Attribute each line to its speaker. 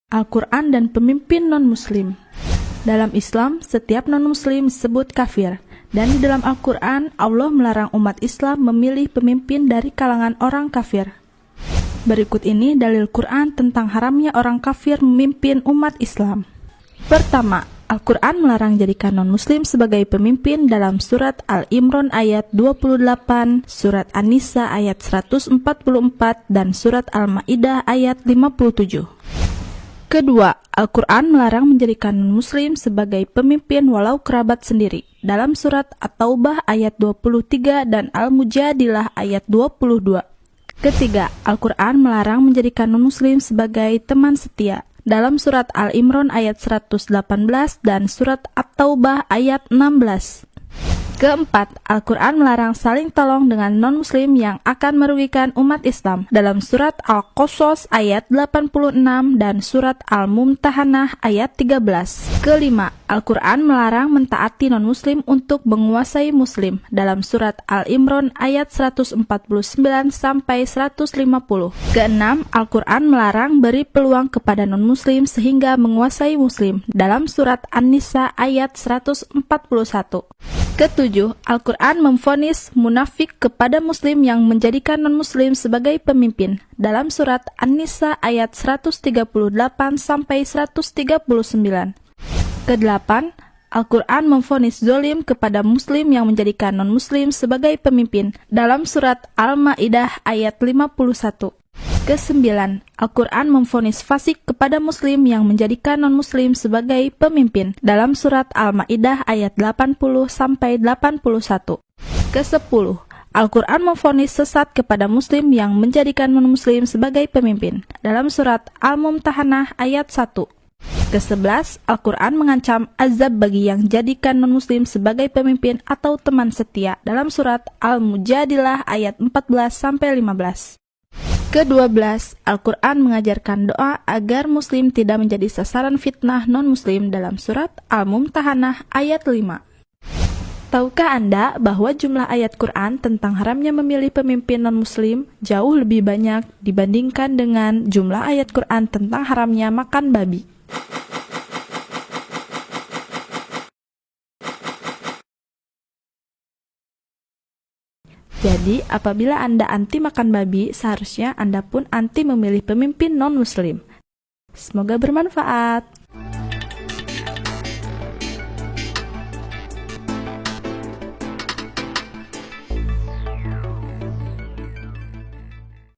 Speaker 1: Al-Quran dan pemimpin non-muslim. Dalam Islam, setiap non-muslim disebut kafir. Dan di dalam Al-Quran, Allah melarang umat Islam memilih pemimpin dari kalangan orang kafir. Berikut ini dalil Quran tentang haramnya orang kafir memimpin umat Islam. Pertama, Al-Quran melarang jadikan non-muslim sebagai pemimpin dalam surat Al-Imran ayat 28, surat An-Nisa ayat 144, dan surat Al-Ma'idah ayat 57. Kedua, Al-Quran melarang menjadikan non-muslim sebagai pemimpin walau kerabat sendiri dalam surat At-Taubah ayat 23 dan Al-Mujadilah ayat 22. Ketiga, Al-Quran melarang menjadikan non-muslim sebagai teman setia dalam surat Al-Imran ayat 118 dan surat At-Taubah ayat 16. Keempat, Al-Quran melarang saling tolong dengan non-muslim yang akan merugikan umat Islam dalam surat Al-Qasas ayat 86 dan surat Al-Mumtahanah ayat 13. Kelima, Al-Quran melarang mentaati non-muslim untuk menguasai muslim dalam surat Al-Imran ayat 149 sampai 150. Keenam, Al-Quran melarang beri peluang kepada non-muslim sehingga menguasai muslim dalam surat An-Nisa ayat 141. Ketujuh, Al-Quran memvonis munafik kepada muslim yang menjadikan non-muslim sebagai pemimpin dalam surat An-Nisa ayat 138 sampai 139. Kedelapan, Al-Quran memvonis zolim kepada muslim yang menjadikan non-muslim sebagai pemimpin dalam surat Al-Ma'idah ayat 51. Kesembilan, Al-Quran memvonis fasik kepada muslim yang menjadikan non-muslim sebagai pemimpin dalam surat Al-Ma'idah ayat 80-81. Kesepuluh, Al-Quran memvonis sesat kepada muslim yang menjadikan non-muslim sebagai pemimpin dalam surat Al-Mumtahanah ayat 1. Kesebelas, Al-Quran mengancam azab bagi yang jadikan non-muslim sebagai pemimpin atau teman setia dalam surat Al-Mujadilah ayat 14-15. Ke-12, Al-Quran mengajarkan doa agar muslim tidak menjadi sasaran fitnah non-muslim dalam surat Al-Mumtahanah ayat 5. Tahukah Anda bahwa jumlah ayat Quran tentang haramnya memilih pemimpin non-muslim jauh lebih banyak dibandingkan dengan jumlah ayat Quran tentang haramnya makan babi? Jadi, apabila Anda anti makan babi, seharusnya Anda pun anti memilih pemimpin non-muslim. Semoga bermanfaat.